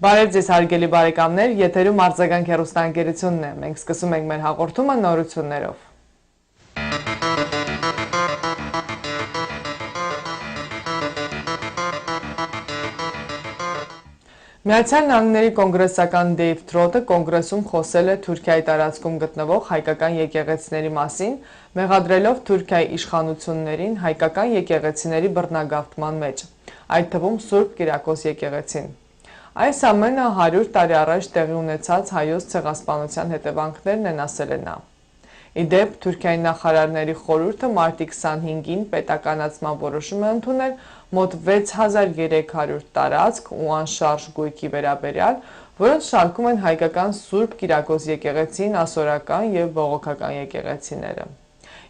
Բարև ձեզ հարգելի բարեկամներ, եթերում Ardzagang հեռուստաընկերությունն է։ Մենք սկսում ենք մեր հաղորդումը նորություններով։ Միացյալ Նահանգների կոնգրեսական Դեյվ Թրոթը կոնգրեսում խոսել է Թուրքիայի տարածքում գտնվող հայկական եկեղեցիների մասին, մեղադրելով Թուրքիայի իշխանություններին հայկական եկեղեցիների բռնագաղթման մեջ, այդ թվում Սուրբ Կիրակոս եկեղեցին։ Այս ամենը 100 տարի առաջ տեղի ունեցած հայոց ցեղասպանության հետևանքներն են, ասել է նա։ Ի դեպ, Թուրքիայի նախարարների խորհուրդը մարտի 25-ին պետականացման որոշում է ընդունել մոտ 6300 տարածք ու անշարժ գույքի վերաբերյալ, որոնց շարքում են հայկական Սուրբ Կիրակոս եկեղեցին, ասորական և բողոքական եկեղեցիները։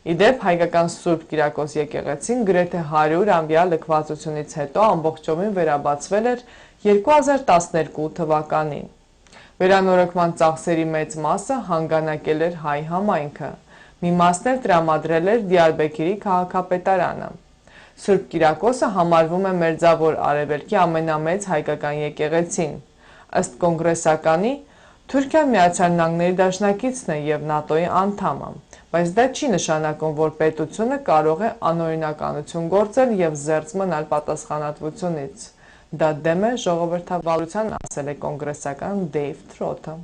Ի դեպ, հայկական Սուրբ Կիրակոս եկեղեցին գրեթե 100 ամյա լքվածությունից հետո ամբողջովին վերաբացվել էր 2012 թվականին։ Վերանորոգման ծախսերի մեծ մասը հանգանակել էր հայ համայնքը, մի մասն էլ տրամադրել էր Դիարբեքիրի քաղաքապետարանը։ Սուրբ Կիրակոսը համարվում է Մերձավոր Արևելքի ամենամեծ հայկական եկեղեցին։ Ըստ կոնգրեսականի, Թուրքիան Միացյալ Նահանգների դաշնակիցն է և ՆԱՏՕ-ի անդամը, բայց դա չի նշանակում, որ պետությունը կարող է անօրինականություն գործել և զերծ մնալ պատասխանատվությունից։ Դա դեմ է ժողովրդավարության, ասել է կոնգրեսական Դեյվ Թրոթը։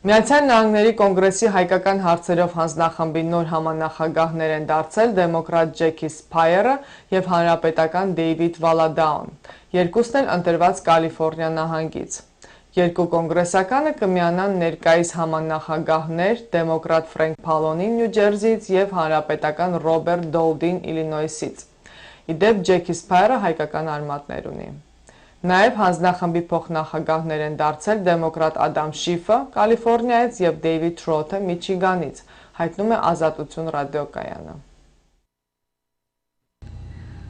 Միացյալ Նահանգների կոնգրեսի հայկական հարցերով հանձնախմբի նոր համանախագահներ են դարձել դեմոկրատ Ջեքի Սփայերը և հանրապետական Դեյվիդ Վալադաուն, երկուսն էլ ընտրված Կալիֆոռնիա նահանգից։ Երկու կոնգրեսականը կմիանան ներկայիս համանախագահներ դեմոկրատ Ֆրենք Փալոնին Նյու Ջերզիից և հանրապետական Ռոբերտ Դոուդին Իլինոյսից։ Ի դեպ, Ջեքի Սփայերը հայկական արմատներ ունի։ Նաև հանձնախմբի փոխնախագահներ են դարձել դեմոկրատ Ադամ Շիֆը Կալիֆոռնիայից և Դեյվիդ Թրոթը Միչիգանից, հայտնում է Ազատություն ռադիոկայանը։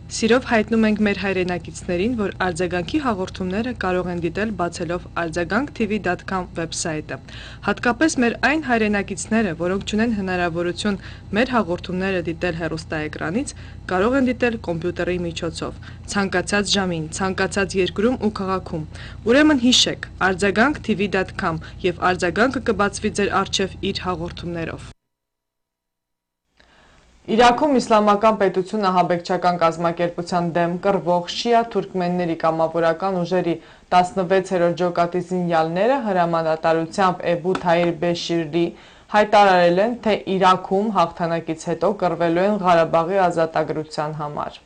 Սիրով հայտնում ենք մեր հայրենակիցներին, որ արձագանքի հաղորդումները կարող են դիտել բացելով ardzagang.tv.com վեբսայթը։ Հատկապես մեր այն հայրենակիցները, որոնք չունեն հնարավորություն մեր հաղորդումները դիտել հեռուստաէկրանից, կարող են դիտել կոմպյուտերի միջոցով, ցանկացած ժամին, ցանկացած երկրում ու քաղաքում։ Ուրեմն հիշեք ardzagang.tv.com և արձագանքը կբացվի ձեր առջև իր հաղորդումներով։ Իրաքում իսլամական պետություն ահաբեկչական կազմակերպության դեմ կռվող շիա թուրքմենների կամավորական ուժերի 16-րդ ջոկատի զինյալները հրամանատարությամբ Էբու Թայիր Բեշիրի հայտարարել են, թե Իրաքում հաղթանակից հետո կռվելու են Ղարաբաղի ազատագրության համար։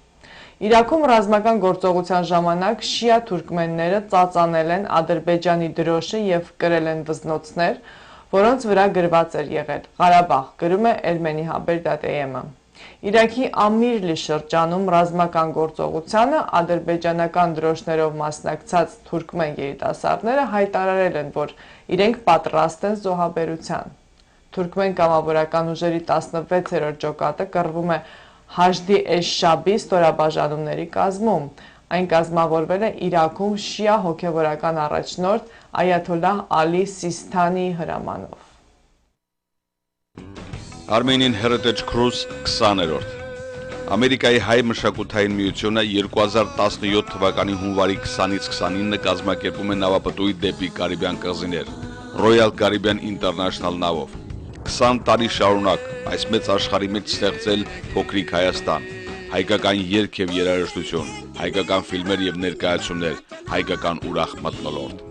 Իրաքում ռազմական գործողության ժամանակ շիա թուրքմենները ծածանել են Ադրբեջանի դրոշը և կրել են վզնոցներ, որոնց վրա գրված էր եղել Ղարաբաղ, գրում է Ermeni-Haber.am-ը։ Իրաքի Ամիրլի շրջանում ռազմական գործողությանը ադրբեջանական դրոշներով մասնակցած թուրքմեն երիտասարդները հայտարարել են, որ իրենք պատրաստ են զոհաբերության։ Թուրքմեն կամավորական ուժերի 16-րդ ջոկատը կռվում է Հաջդի Էշ-Շաբի ստորաբաժանումների կազմում։ Այն կազմավորվել է Իրաքում շիա հոգևորական առաջնորդ Այաթոլլահ Ալի Սիսթանիի հրամանով։ Armenian Heritage Cruise 20-րդ Ամերիկայի հայ մշակութային միությունը 2017 թվականի հունվարի 20-ից 29-ը կազմակերպում է նավապտույտ դեպի Կարիբյան կղզիներ Royal Gharibian International նավով 20 տարի շարունակ այս մեծ աշխարհի մեջ ստեղծել փոքրիկ Հայաստան հայկական երգ եւ երաժշտություն, հայկական ֆիլմեր եւ ներկայացումներ, հայկական ուրախ մթնոլորտ։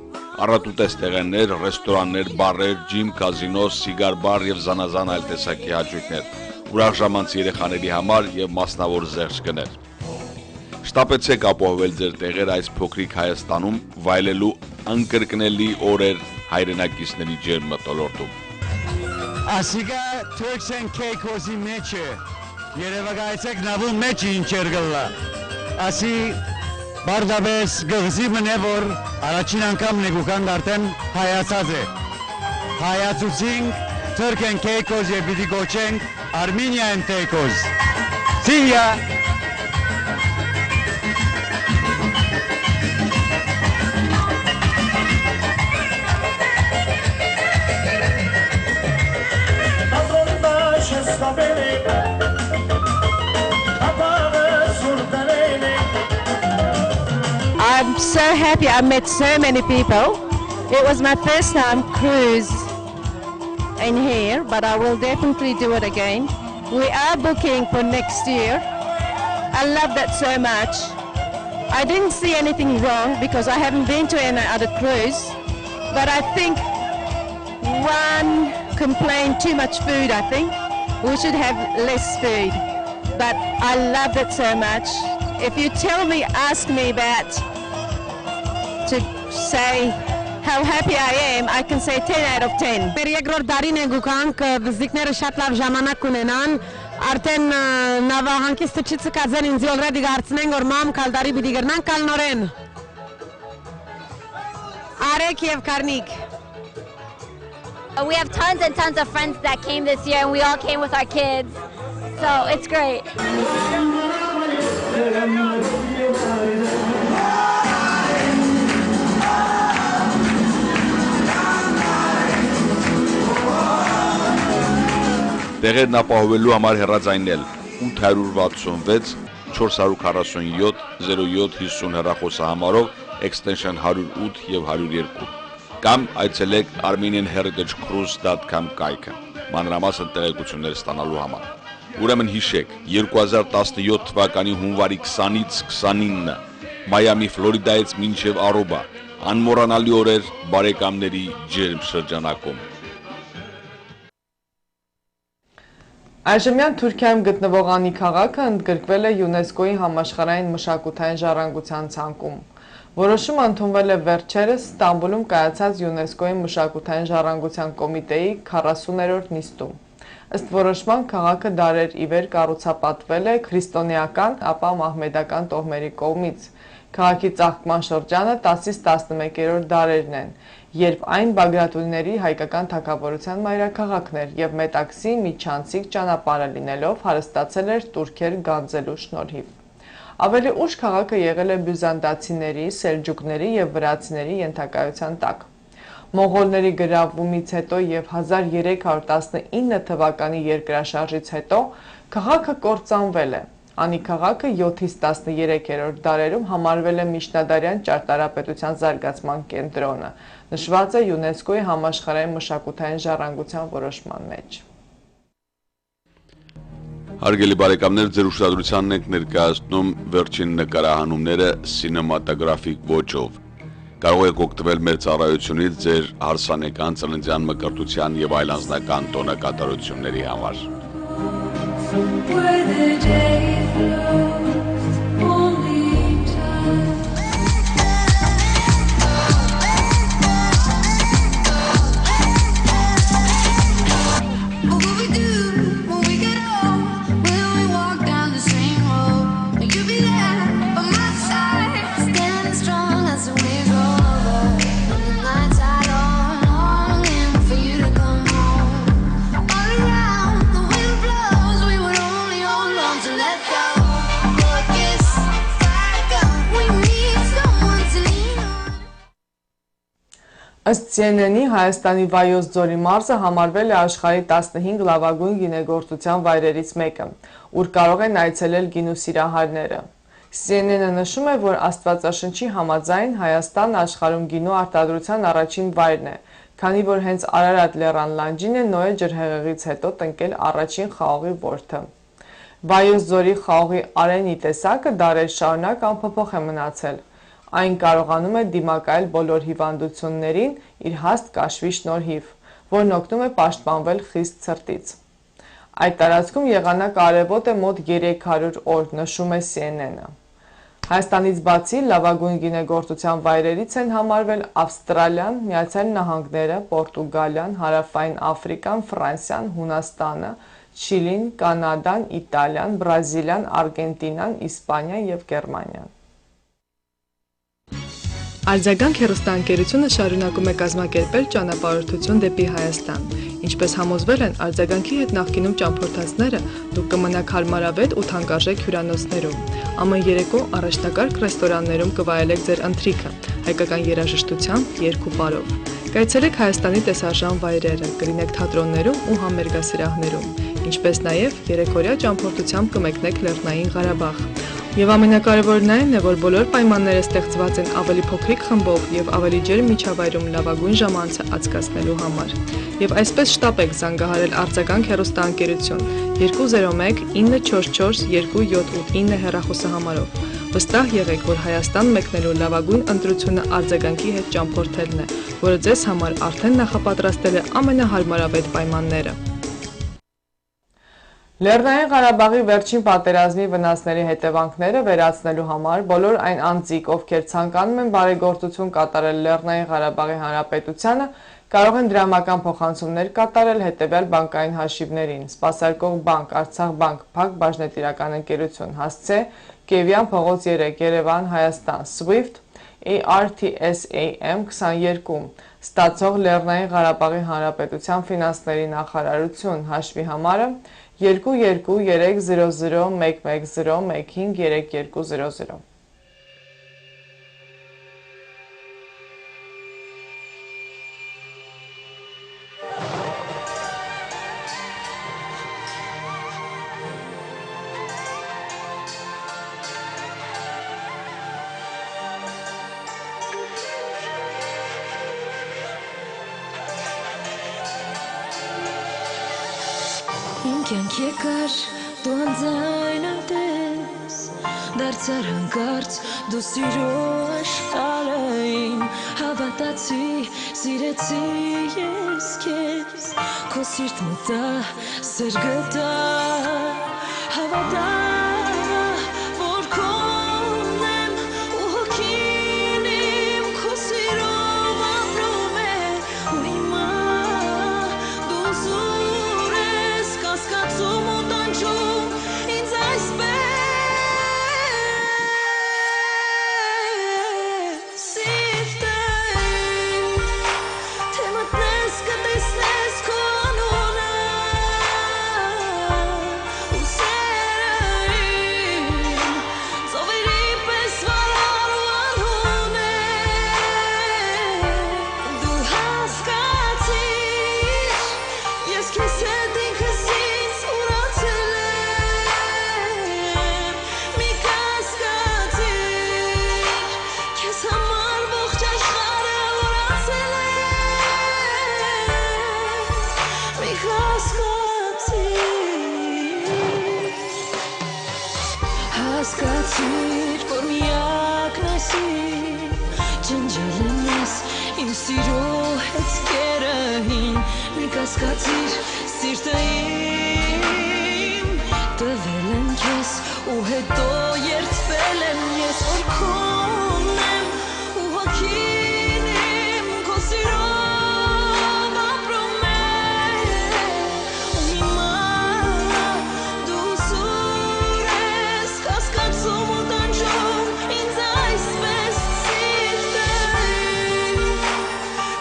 Առատուտես տեղերներ, ռեստորաններ, բարեր, ջիմ, կազինո, սիգար բար եւ զանազան այլ տեսակի հաճույքներ, ուրախ ժամանց երեխաների համար եւ մասնավոր զեղչգներ։ Շտապեցեք ապահովել ձեր տեղերը այս փոքրիկ Հայաստանում, վայելելու անկրկնելի օրեր հայրենակիցների ջերմ մթնոլորտում։ Ասիգա Turks and Caicosի մեջ է, երևակայեցեք նավու մեջ ինչ էր գլա, ասի բարդաբես գղզի մնե, որ առաջին անգամ նեգուքան դարտեն հայացած է, հայացուցինք Turks and Caicos և բիդի գոչենք Armenia and Diaspora, See ya! I'm so happy. I met so many people. It was my first time cruise in here, but I will definitely do it again. We are booking for next year. I love that so much. I didn't see anything wrong because I haven't been to any other cruise, but I think one complained too much food. I think we should have less food, but I loved it so much. If you ask me about to say how happy I am, I can say 10 out of 10. Երկրորդ դարին է գուքանք վզիկները շատ լավ ժամանակ կունենան, արդեն նավահանգիստը չի ցկածեն ինձ already գարցնեն, որ մամ կալդարի պիտի գրնան կալնորեն։ Արեք և կարնիկ։ We have tons and tons of friends that came this year, and we all came with our kids, so it's great. Տեղերն ապահովելու համար հեռաձայնել 866 447 0750 հեռախոսահամարով extension 108 եւ 102 կամ այցելեք armenianheritage.cruise.com կայքը մանրամասն տեղեկություններ ստանալու համար։ Ուրեմն հիշեք 2017 թվականի հունվարի 20-ից 29-ը Մայամի Ֆլորիդայից մինչև Արոբա անմոռանալի օրեր բարեկամների ջերմ շրջանակում։ Այժմյան Թուրքիայում գտնվող Անի քաղաքը ընդգրկվել է ՅՈՒՆԵՍԿՕ-ի համաշխարհային մշակութային ժառանգության ցանկում։ Որոշումը ընդունվել է վերջերս Ստամբուլում կայացած ՅՈՒՆԵՍԿՕ-ի մշակութային ժառանգության կոմիտեի 40-րդ նիստում։ Ըստ որոշման քաղաքը դարեր ի վեր կառուցապատվել է քրիստոնեական, ապա մահմեդական տոհմերի կողմից։ Քաղաքի ծաղկման շրջանը 10-ից 11-րդ դարերն են, երբ այն Բագրատունիների հայկական թագավորության մայրաքաղաքն էր և Մետաքսի միջանցիկ ճանապարհը լինելով հարստացել էր տուրքեր գանձելու շնորհիվ։ Ավելի ուշ քաղաքը եղել է բյուզանդացիների, սելջուկների և վրացիների ենթակայության տակ։ Մոնղոլների գրավումից հետո և 1319 թվականի երկրաշարժից հետո քաղաքը կործանվել է։ Անի քաղաքը 7-ից 13-րդ դարերում համարվել է միջնադարյան ճարտարապետության զարգացման կենտրոնը, նշված է ՅՈՒՆԵՍԿՕ-ի համաշխարհային մշակութային ժառանգության որոշման մեջ։ Հարգելի բարեկամներ, ձեր ուշադրությանն ենք ներկայացնում վերջին նկարահանումները սինեմատոգրաֆիկ ոճով։ Կարող եք օգտվել մեր ծառայությունից ձեր հարսանեկան ծննդյան մկրտության և այլ անձնական տոնակատարությունների համար։ Ըստ CNN-ի Հայաստանի Վայոց ձորի մարզը համարվել է աշխարհի 15 լավագույն գինեգործության վայրերից մեկը, ուր կարող են այցելել գինու սիրահարները։ CNN-ը նշում է, որ Աստվածաշնչի համաձայն Հայաստանն աշխարհում գինու արտադրության առաջին վայրն է, քանի որ հենց Արարատ լեռան լանջին է Նոյե ջրհեղեղից հետո տնկել առաջին խաղողի որդը։ Վայոց ձորի խաղողի արենի տեսակը դարեր շարունակ անփոփոխ է մնացել։ Այն կարողանում է դիմակայել բոլոր հիվանդություններին իր հաստ կաշվի շնորհիվ, որն օգնում է պաշտպանվել խիստ ցրտից։ Այդ տարածքում եղանակ արևոտ է մոտ 300 օր, նշում է CNN-ը։ Հայաստանից բացի լավագույն գինեգործության վայրերից են համարվել Ավստրալիան, Միացյալ Նահանգները, Պորտուգալիան, Հարավային Աֆրիկան, Ֆրանսիան, Հունաստանը, Չիլին, Կանադան, Իտալիան, Բրազիլիան, Արգենտինան, Իսպանիան և Գերմանիան։ Ardzagang հեռուստաընկերությունը շարունակում է կազմակերպել ճանապարհորդություն դեպի Հայաստան։ Ինչպես համոզվել են արձագանքի հետ նախկինում ճամփորդածները, դուք կմնաք հարմարավետ ու թանկարժեք հյուրանոցներում։ Ամեն երեկո առաջնակարգ ռեստորաններում կվայելեք ձեր ընթրիքը, հայկական երաժշտությամբ, երգ ու պարով։ Կայցելեք Հայաստանի տեսարժան վայրերը, կլինեք թատրոններում ու համերգասիրահներում, ինչպես նաև երեկօրյա ճամփորդությամբ կմեկնեք Լեռնային Ղարաբաղ։ Եվ ամենակարևորն այն է, որ բոլոր պայմանները ստեղծված են ավելի փոքրիկ խմբով եւ ավելի ջերմ միջավայրում լավագույն ժամանցը անցկացնելու համար։ Եվ այսպես շտապեք զանգահարել Ardzagang հեռուստաընկերություն 201 944 279 հեռախոսահամարով։ Վստահ եղեք, որ Հայաստան մեկնելու լավագույն ընտրությունը Ardzagang-ի հետ ճամփորդելն է, որը ձեզ համար արդեն նախապատրաստել է ամենահարմարավետ պայմանները։ Լեռնային Ղարաբաղի վերջին պատերազմի վնասների հետևանքները վերացնելու համար բոլոր այն անձիկ, ովքեր ցանկանում են բարեգործություն կատարել Լեռնային Ղարաբաղի Հանրապետությանը, կարող են դրամական փոխանցումներ կատարել հետևյալ բանկային հաշիվներին՝ Սպասարկող բանկ, Արցախ բանկ, Փակ բաժնետիրական ընկերություն, հասցե, Կևյան փողոց 3, Երևան, Հայաստան, Swift, ARTSAM 22, ստացող Լեռնային Ղարաբաղի Հանրապետության ֆինանսների նախարարություն, հաշվի համարը 223011015320 Կյանք եկար, դու անձայնատես, դարձար հանկարծ, դու սիրո աշխարհային, հավատացի, սիրեցի ես քեզ, քո սիրտ մտա, սեր գտա, հավատա, որ քոնն եմ ու հոգին իմ քո սիրով ապրում է, ու հիմա դու զուր ես կասկածում ու տանջում ինձ այսպես սիրտային, թե մտնես կտեսնես քո անունը ու սերային, ծովերի պես վարար ու անհուն է, դու հասկացիր, ես քեզ հետ ինքս ինձ ուրացել եմ, մի կասկածիր, քեզ համար ողջ աշխարհը ուրացել եմ, մի հասկացիր, որ միակն ես իմ, ջնջել ես իմ սիրո հեծկերային, մի կասկածիր, սիրտը իմ, տվել եմ քեզ ու հետո երդվել եմ ես, որ քոնն եմ ու հոգին իմ քո սիրով ապրում է, ու հիմա դու սուր ես կասկածում ու տանջում ինձ այսպես սիրտային,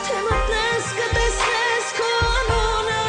թե մտնես կտեսնես քո անունը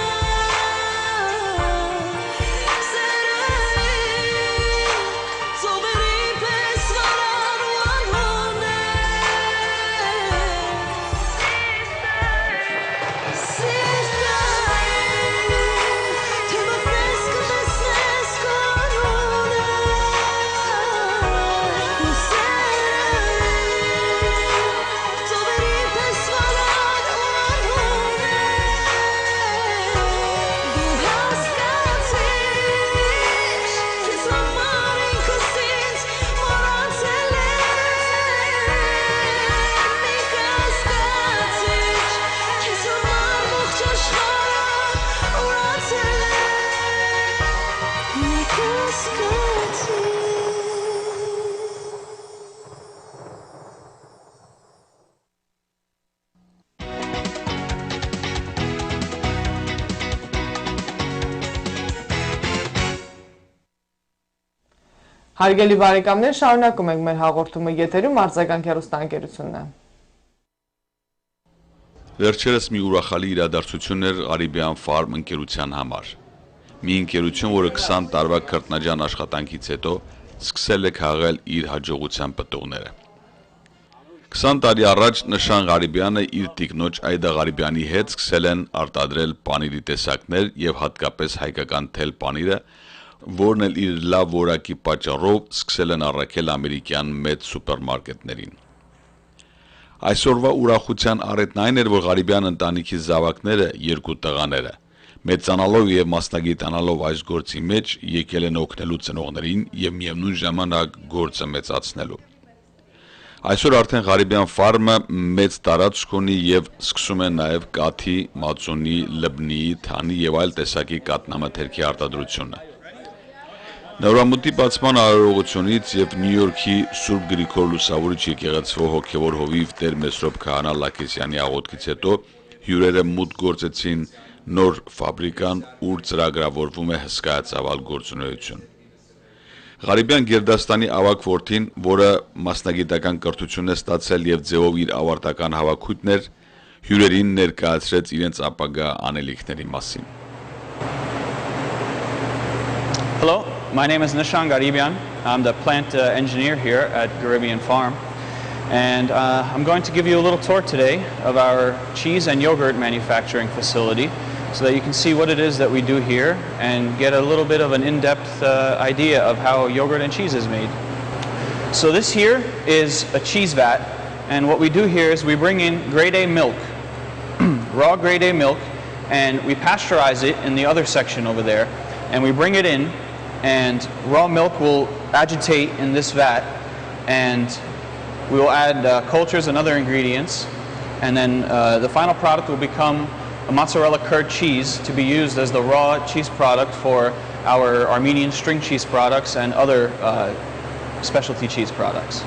Հարգելի բարեկամներ, շարունակում ենք մեր հաղորդումը եթերում Ardzagang հեռուստաընկերությունն է։ Վերջերս մի ուրախալի իրադարձություն էր Gharibian Farm ընկերության համար։ Մի ընկերություն, որը 20 տարվա քրտնաջան աշխատանքից հետո սկսել է քաղել իր հաջողության պտուղները։ 20 տարի առաջ նշան Gharibian-ը իր տիկնոջ Այդա Gharibian-ի հետ սկսել են արտադրել պանիրի տեսակներ եւ հատկապես հայկական թել պանիրը, որն էլ իր լավ որակի պատճառով սկսել են առաքել ամերիկյան մեծ սուպերմարկետներին։ Այսօրվա ուրախության առիթն այն էր, որ Gharibian ընտանիքի զավակները, երկու տղաները, մեծանալով եւ մասնագիտանալով այս գործի մեջ եկել են օգնելու ծնողներին եւ միևնույն ժամանակ գործը մեծացնելու։ Այսօր արդեն Gharibian Farm-ը մեծ տարածք ունի եւ սկսում է նաեւ կաթի, մածունի, լբնի, թանի եւ այլ տեսակի կաթնամթերքի արտադրությունը։ Նորամուտի բացման արարողությունից եւ Նյու Յորքի Սուրբ Գրիգոր Լուսավորիչ եկեղեցվո հոգեվոր հովիվ Տեր Մեսրոպ Քահանա Լակեսյանի աղոթքից հետո հյուրերը մուտք գործեցին նոր ֆաբրիկան, ուր ծրագրավորվում է հսկայածավալ գործունեություն։ Gharibian Գերդաստանի ավագ որդին, որը մասնագիտական կրթություն է ստացել եւ ձևով իր ավարտական հավաքույթն էր, հյուրերին ներկայացրեց իրենց ապագա անելիքների մասին։ Hello, my name is Nishan Gharibian. I'm the plant engineer here at Gharibian Farm. And I'm going to give you a little tour today of our cheese and yogurt manufacturing facility so that you can see what it is that we do here and get a little bit of an in-depth idea of how yogurt and cheese is made. So this here is a cheese vat, and what we do here is we bring in grade A milk, raw grade A milk, and we pasteurize it in the other section over there, and we bring it in, and raw milk will agitate in this vat, and we will add cultures and other ingredients, and then the final product will become a mozzarella curd cheese to be used as the raw cheese product for our Armenian string cheese products and other specialty cheese products.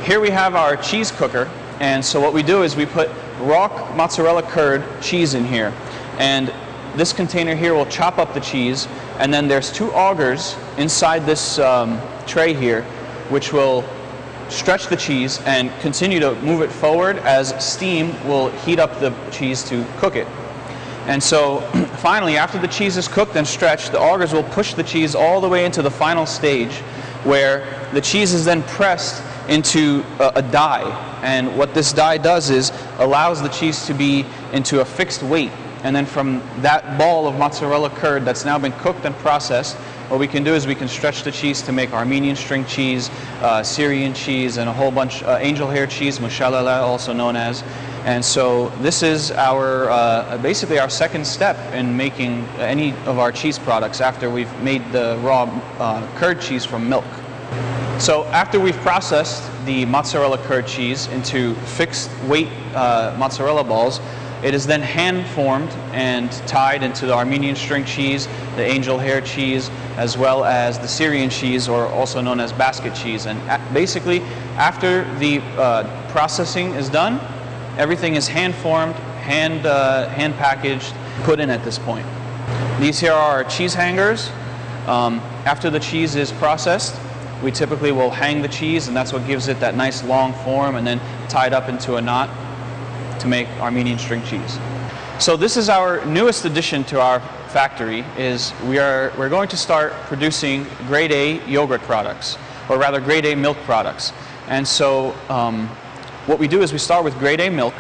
Here we have our cheese cooker, and so what we do is we put raw mozzarella curd cheese in here, and this container here will chop up the cheese, and then there's two augers inside this tray here which will stretch the cheese and continue to move it forward as steam will heat up the cheese to cook it. And so finally, after the cheese is cooked and stretched, the augers will push the cheese all the way into the final stage where the cheese is then pressed into a die. And what this die does is allows the cheese to be into a fixed weight. And then from that ball of mozzarella curd that's now been cooked and processed, what we can do is we can stretch the cheese to make Armenian string cheese, Syrian cheese, and a whole bunch, angel hair cheese, mushalala also known as. And so this is our, basically our second step in making any of our cheese products after we've made the raw curd cheese from milk. So after we've processed the mozzarella curd cheese into fixed weight mozzarella balls, it is then hand formed and tied into the Armenian string cheese, the angel hair cheese, as well as the Syrian cheese, or also known as basket cheese. And basically, after the processing is done, everything is hand formed, hand packaged, put in at this point. These here are our cheese hangers. After the cheese is processed, we typically will hang the cheese, and that's what gives it that nice long form, and then tied up into a knot to make Armenian string cheese. So this is our newest addition to our factory. Is we're going to start producing grade A yogurt products, or rather grade A milk products. And so what we do is we start with grade A milk,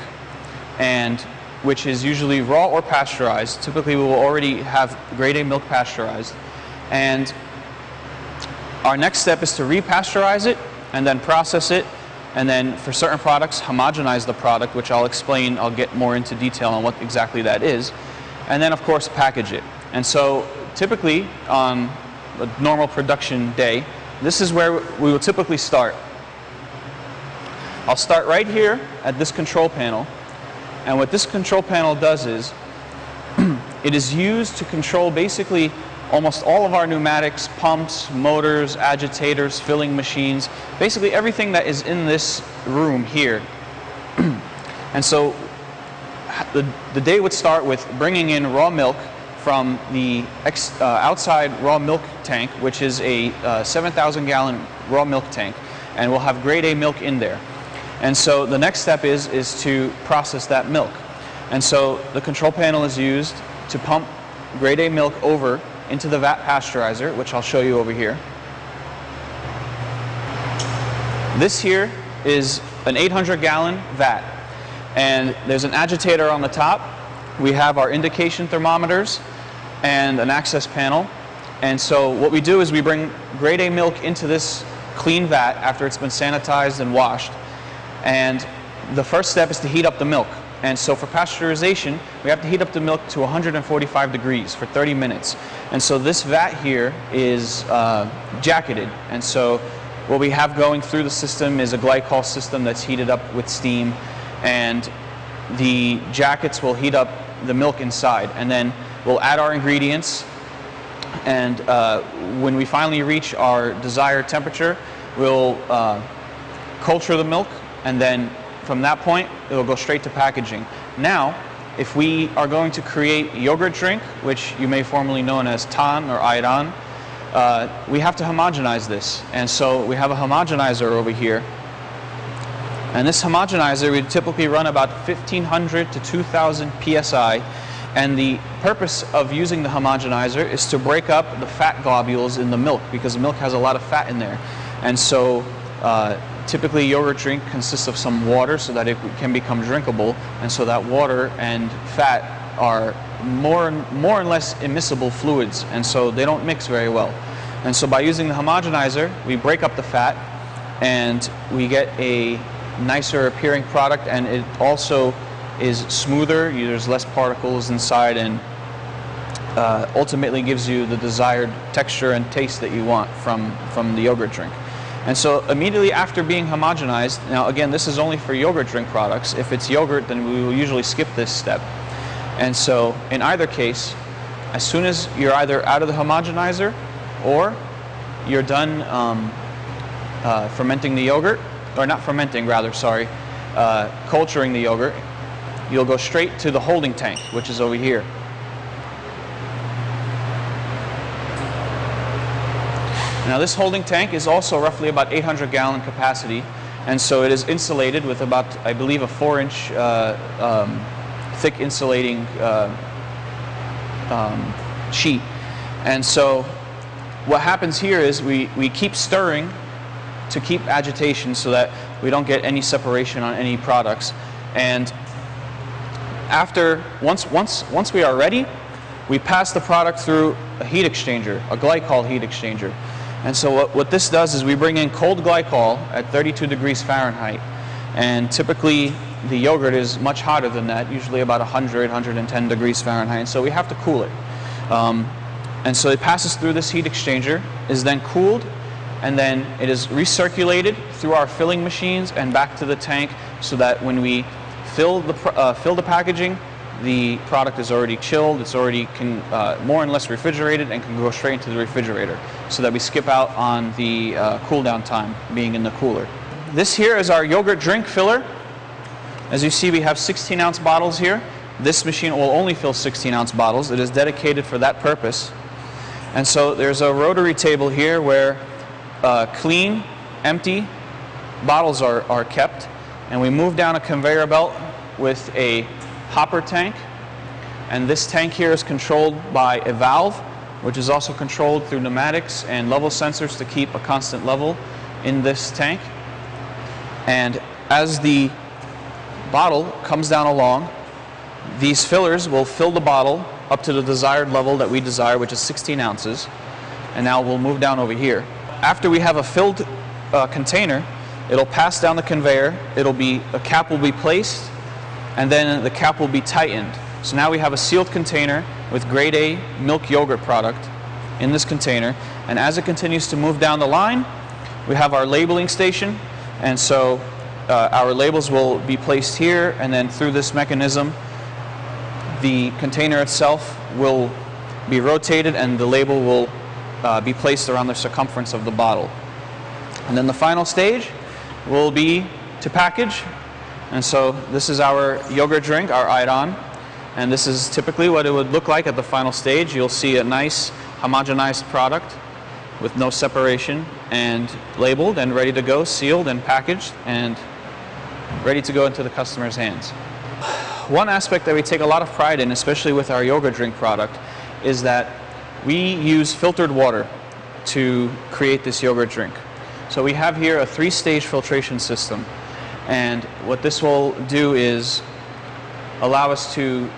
and which is usually raw or pasteurized. Typically we will already have grade A milk pasteurized, and our next step is to repasteurize it and then process it, and then for certain products homogenize the product, which I'll explain. I'll get more into detail on what exactly that is, and then of course package it. And so typically on a normal production day, this is where we will typically start. I'll start right here at this control panel, and what this control panel does is it is used to control basically almost all of our pneumatics, pumps, motors, agitators, filling machines, basically everything that is in this room here. And so the day would start with bringing in raw milk from the outside raw milk tank, which is a 7,000 gallon raw milk tank, and we'll have grade A milk in there. And so the next step is to process that milk. And so the control panel is used to pump grade A milk over into the vat pasteurizer, which I'll show you over here. This here is an 800 gallon vat, and there's an agitator on the top. We have our indication thermometers and an access panel. And so what we do is we bring grade A milk into this clean vat after it's been sanitized and washed. And the first step is to heat up the milk. And so for pasteurization, we have to heat up the milk to 145 degrees for 30 minutes. And so this vat here is jacketed. And so what we have going through the system is a glycol system that's heated up with steam. And the jackets will heat up the milk inside. And then we'll add our ingredients. And when we finally reach our desired temperature, we'll culture the milk. And then from that point, it will go straight to packaging. Now, if we are going to create a yogurt drink, which you may formerly known as tan or ayran, we have to homogenize this. And so we have a homogenizer over here. And this homogenizer, we typically run about 1,500 to 2,000 psi. And the purpose of using the homogenizer is to break up the fat globules in the milk, because the milk has a lot of fat in there. And so typically a yogurt drink consists of some water so that it can become drinkable, and so that water and fat are more and less immiscible fluids, and so they don't mix very well. And so by using the homogenizer, we break up the fat and we get a nicer appearing product, and it also is smoother. There's less particles inside, and ultimately gives you the desired texture and taste that you want from the yogurt drink. And so immediately after being homogenized, now again, this is only for yogurt drink products. If it's yogurt, then we will usually skip this step. And so in either case, as soon as you're either out of the homogenizer or you're done fermenting the yogurt, or not fermenting rather, sorry, culturing the yogurt, you'll go straight to the holding tank, which is over here. Now this holding tank is also roughly about 800 gallon capacity, and so it is insulated with about, I believe, a 4-inch thick insulating sheet. And so what happens here is we keep stirring to keep agitation so that we don't get any separation on any products. And once we are ready, we pass the product through a heat exchanger, a glycol heat exchanger. And so what this does is we bring in cold glycol at 32 degrees Fahrenheit, and typically the yogurt is much hotter than that, usually about 100, 110 degrees Fahrenheit, and so we have to cool it. And so it passes through this heat exchanger, is then cooled, and then it is recirculated through our filling machines and back to the tank, so that when we fill the packaging, the product is already chilled, it's already more and less refrigerated, and can go straight into the refrigerator, so that we skip out on the cool down time being in the cooler. This here is our yogurt drink filler. As you see, we have 16-ounce bottles here. This machine will only fill 16-ounce bottles. It is dedicated for that purpose. And so there's a rotary table here where clean, empty bottles are kept, and we move down a conveyor belt with a hopper tank, and this tank here is controlled by a valve, which is also controlled through pneumatics and level sensors to keep a constant level in this tank. And as the bottle comes down along, these fillers will fill the bottle up to the desired level that we desire, which is 16 ounces. And now we'll move down over here. After we have a filled container, it'll pass down the conveyor, a cap will be placed, and then the cap will be tightened. So now we have a sealed container with grade A milk yogurt product in this container, and as it continues to move down the line, we have our labeling station, and so our labels will be placed here, and then through this mechanism the container itself will be rotated and the label will be placed around the circumference of the bottle. And then the final stage will be to package. And so this is our yogurt drink, our ayran. And this is typically what it would look like at the final stage. You'll see a nice homogenized product with no separation and labeled and ready to go, sealed and packaged and ready to go into the customer's hands. One aspect that we take a lot of pride in, especially with our yogurt drink product, is that we use filtered water to create this yogurt drink. So we have here a 3-stage filtration system, and what this will do is allow us to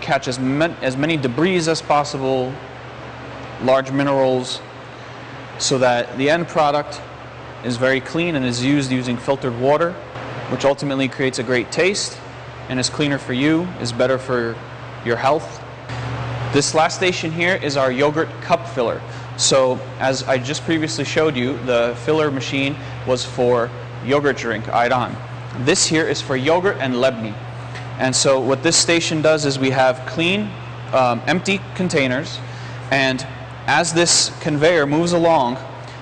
catch as many debris as possible, large minerals, so that the end product is very clean and is used using filtered water, which ultimately creates a great taste and is cleaner for you, is better for your health. This last station here is our yogurt cup filler. So as I just previously showed you, the filler machine was for yogurt drink, ayran. This here is for yogurt and lebni. And so what this station does is we have clean, empty containers, and as this conveyor moves along,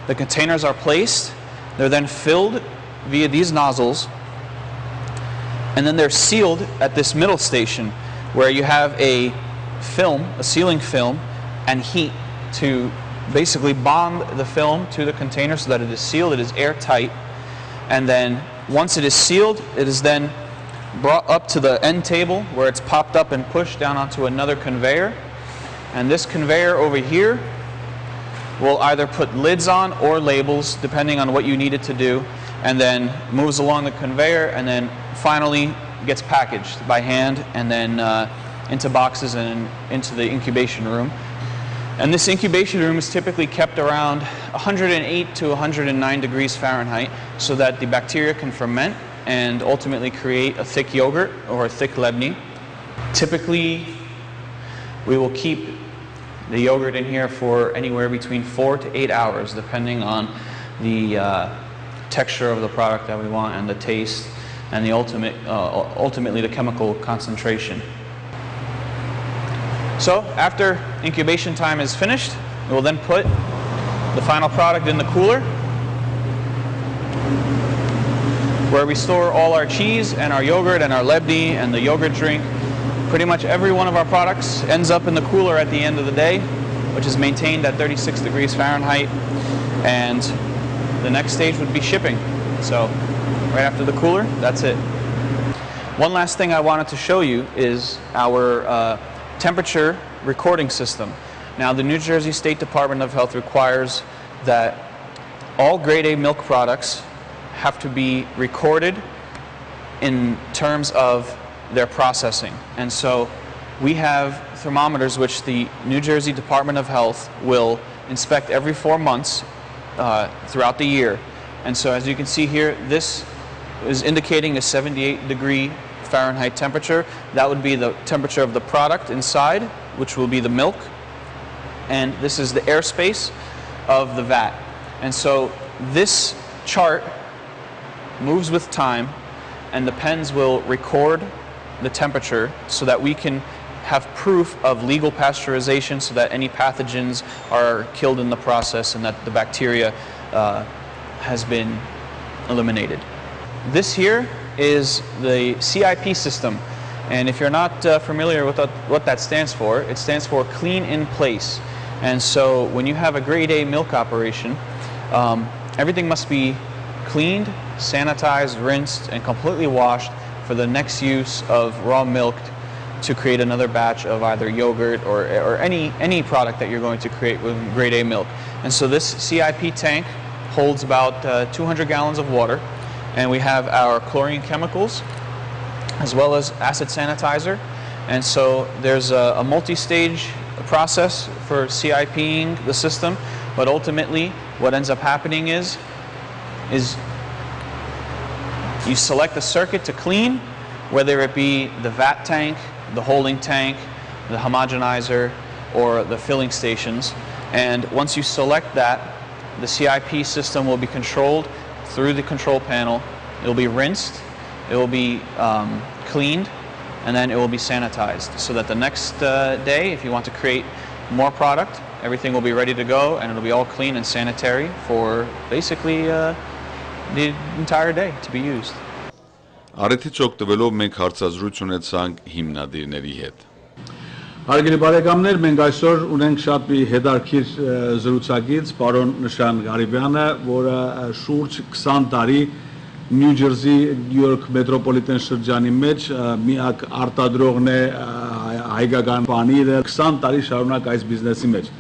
the containers are placed, they're then filled via these nozzles, and then they're sealed at this middle station where you have a film, a sealing film, and heat to basically bond the film to the container so that it is sealed, it is airtight, and then once it is sealed, it is then brought up to the end table where it's popped up and pushed down onto another conveyor. And this conveyor over here will either put lids on or labels depending on what you need it to do, and then moves along the conveyor and then finally gets packaged by hand and then into boxes and into the incubation room. And this incubation room is typically kept around 108 to 109 degrees Fahrenheit so that the bacteria can ferment and ultimately create a thick yogurt or a thick lebni. Typically, we will keep the yogurt in here for anywhere between 4 to 8 hours, depending on the texture of the product that we want and the taste and the ultimately the chemical concentration. So after incubation time is finished, we will then put the final product in the cooler, where we store all our cheese and our yogurt and our lebni and the yogurt drink. Pretty much every one of our products ends up in the cooler at the end of the day, which is maintained at 36 degrees Fahrenheit. And the next stage would be shipping. So right after the cooler, that's it. One last thing I wanted to show you is our temperature recording system. Now, the New Jersey State Department of Health requires that all grade A milk products have to be recorded in terms of their processing. And so we have thermometers which the New Jersey Department of Health will inspect every 4 months throughout the year. And so as you can see here, this is indicating a 78 degree Fahrenheit temperature. That would be the temperature of the product inside, which will be the milk. And this is the airspace of the vat. And so this chart moves with time, and the pens will record the temperature so that we can have proof of legal pasteurization so that any pathogens are killed in the process and that the bacteria has been eliminated. This here is the CIP system, and if you're not familiar with what that stands for, it stands for clean in place. And so when you have a grade A milk operation, everything must be cleaned, sanitized, rinsed, and completely washed for the next use of raw milk to create another batch of either yogurt or any product that you're going to create with grade A milk. And so this CIP tank holds about 200 gallons of water, and we have our chlorine chemicals as well as acid sanitizer. And so there's a multi-stage process for CIPing the system, but ultimately what ends up happening is you select a circuit to clean, whether it be the vat tank, the holding tank, the homogenizer, or the filling stations. And once you select that, the CIP system will be controlled through the control panel. It will be rinsed, it will be cleaned, and then it will be sanitized so that the next day, if you want to create more product, everything will be ready to go and it'll be all clean and sanitary for basically the entire day to be used. Արեթից օգտվելով մենք հարցազրույց ունեցանք հիմնադիրների հետ։ Հարգելի բարեկամներ, մենք այսօր ունենք շատ մի հետաքրքիր զրուցակից պարոն Նշան Ղարիբյանը, որը շուրջ 20 տարի Նյու Ջերսի Նյու Յորք մետրոպոլիտեն շրջանի մեջ միակ արտադրողն է հայկական պանիրը 20 տարի շարունակ այս բիզնեսի մեջ։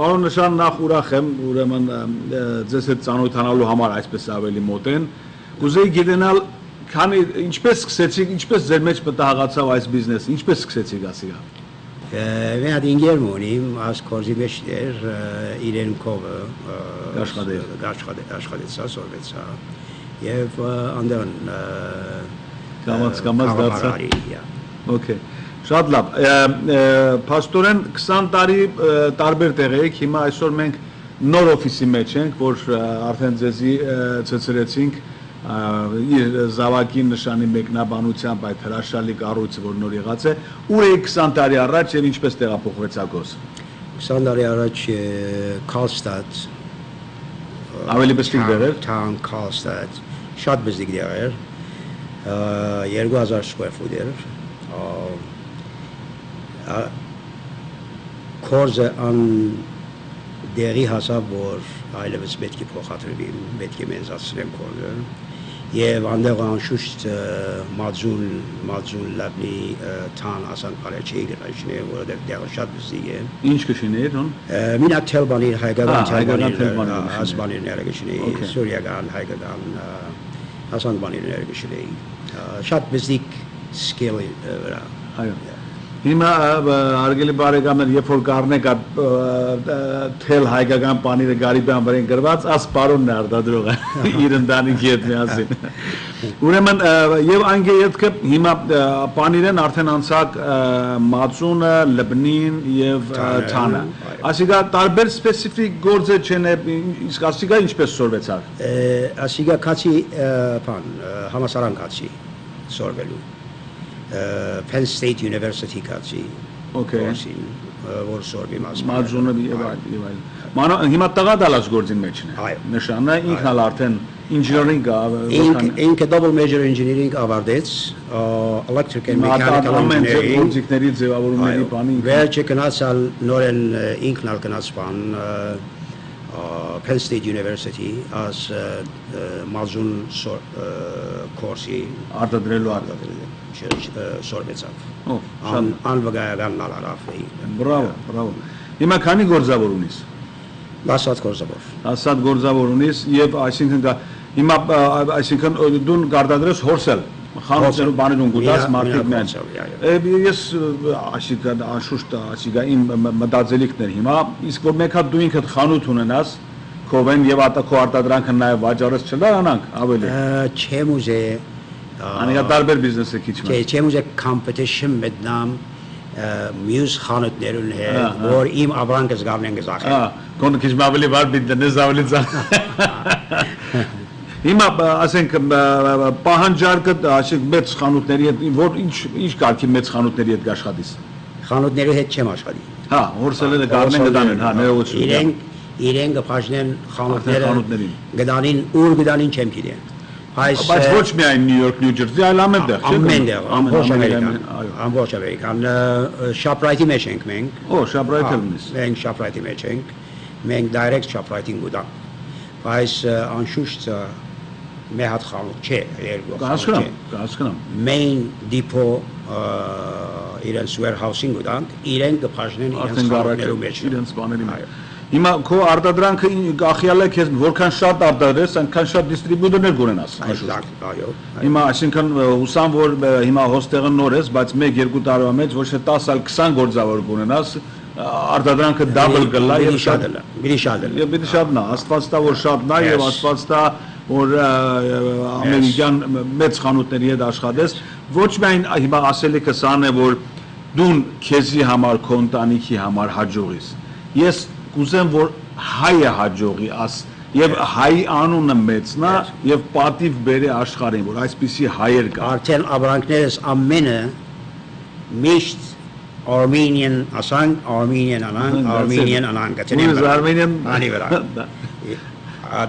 Պարոն Նշան, նախ ուրախ եմ, ուրեմն ձեզ հետ ծանոթանալու համար այսպես ավելի մոտ են։ Կուզեի գիտենալ, քանի ինչպես սկսեցիք, ինչպես ձեր մեջ մտահղացավ այս բիզնեսը, ինչպես սկսեցիք ասիգա։ Մենք հատ ինգեր մոնիմ, այս կորզի մեջ էր իրեն կովը աշխատեցա, սորվեցա և անդեղն կամաց դարձա։ Okay, շատ լավ, պաստորեն 20 տարի տարբեր տեղ եք, հիմա այսօր մենք նոր օֆիսի մեջ ենք, որ արդեն ձեզի ծծրեցինք իր զավակին նշանի մեկնաբանությամբ այդ հրաշալի կառույցը, որ նոր եղած է, ուր եք 20 տարի առաջ և ինչպես տեղափոխվեցաք ոս։ 20 տարի առաջ Քալստադ, ավելի բստիկ դեր էր։ Թան Քալստադ, շատ բստիկ դեր էր, 2000 square foot էր, կորզը ան դերի հասավ, որ այլևս պետք է փոխադրվի, պետք է մեծացնեմ կորզը, և անդեղ անշուշտ մածուն լապնի թան ասան պարեչեի գրաշին է, որը դեղը շատ բստիկ է։ Ինչ կշին էր, հոն։ Մինակ թել բանիր, հայկական թել բանիր, աս բանիրները կշին է, սուրյական, հայկական, ասան բանիրները կշին է, շատ բստիկ սկել վրա։ Հիմա հարգելի բարեկամներ, երբ որ կառնեք թել հայկական պանիրը Ղարիբյան վրան գրված, աս պարոնն է արտադրողը իր ընտանիքի հետ միասին։ Ուրեմն եւ անգե ետքը հիմա պանիրեն արդեն անցակ մածունը, լբնին եւ թանը։ Ասիգա տարբեր սպეციფიկ գործը չեն, իսկ ասիգա ինչպես սորվեցավ։ Ասիգա քացի բան, համասարան քացի սորվելու։ Penn State University կացի որ սորվի մաս մածունը և այլ հիմա տղա դալաս գործին մեջն է նշանը ինքն ալ արդեն engineering ինքը double major engineering ավարտեց electric and mechanical engineering գործիքների ձևավորումների բանի վերջը գնացալ նորեն ինքն ալ գնաց բան Penn State University as մածուն կորսի արտադրելու սորվեցավ անվգայական նալարավ էի բրավո հիմա քանի գործավոր ունիս 10 գործավոր 10 գործավոր ունիս և այսինքն հիմա այսինքն դուն կարտադրես հորսել խանութներու բաներուն գուտած մարդիկ մեն ես այսինքն անշուշտ ասիգա իմ մտածելիքներ հիմա իսկ որ մեկ հատ դու ինքդ խանութ ունենաս քովեն և ատակո արտադրանքը նաև վաճառես չլարանանք ավելի չեմ ուզե Անիգա տարբեր բիզնես է քիչ մը չեմ ուզե competition մտնամ մյուս խանութներուն հետ որ իմ ապրանքը զգալնեն գզախեն կոնը քիչ ավելի վար բիզնես ավելի ծախ Հիմա ասենք պահանջարկը ասենք մեծ խանութների հետ որ ինչ կարգի մեծ խանութների հետ աշխատիս խանութների հետ չեմ աշխատի Հա հորսելը գարնեն գտանեն հա ներողություն իրեն կփաշնեն խանութները գտանին ուր գտանին չեմ գիտեն Բայց ոչ միայն Նյու Յորք, Նյու Ջերսի, այլ ամենտեղ ամբողջ Ամերիկան շապրայթի մեջ ենք մենք շապրայթ էլ ունիս մենք շապրայթի մեջ ենք մենք direct շապրայթին գուտանք բայց անշուշտ մի հատ խանութ չէ կհասկանամ main depot իրենց warehouse-ին գուտանք իրեն կփաշնեն իրենց խանութներու մեջ իրենց բաների մեջ Հիմա քո արտադրանքը ախիալ է քեզ որքան շատ արտադրես, այնքան շատ դիստրիբյուտորներ կունենաս։ Այո։ Հիմա այսինքն հուսամ որ հիմա հոստեղը նոր ես, բայց 1-2 տարվա մեջ ոչ թե 10 այլ 20 գործավոր կունենաս, արտադրանքը double կլա եւ շատ է։ Պիտի շատ նա, Աստված տա որ շատ նա եւ Աստված տա որ ամերիկյան մեծ խանութների հետ աշխատես, ոչ միայն հիմա ասելիքս ան է որ դուն քեզի համար, քո ընտանիքի համար հաջողիս։ Ես Կուզեմ, որ հայը հաջողի աս և հայի անունը մեծնա և պատիվ բերի աշխարհին, որ այսպիսի հայեր կա։ Արդեն ապրանքներս ամենը միշտ Armenian ասան, Armenian անան գտնեմ անի վրա։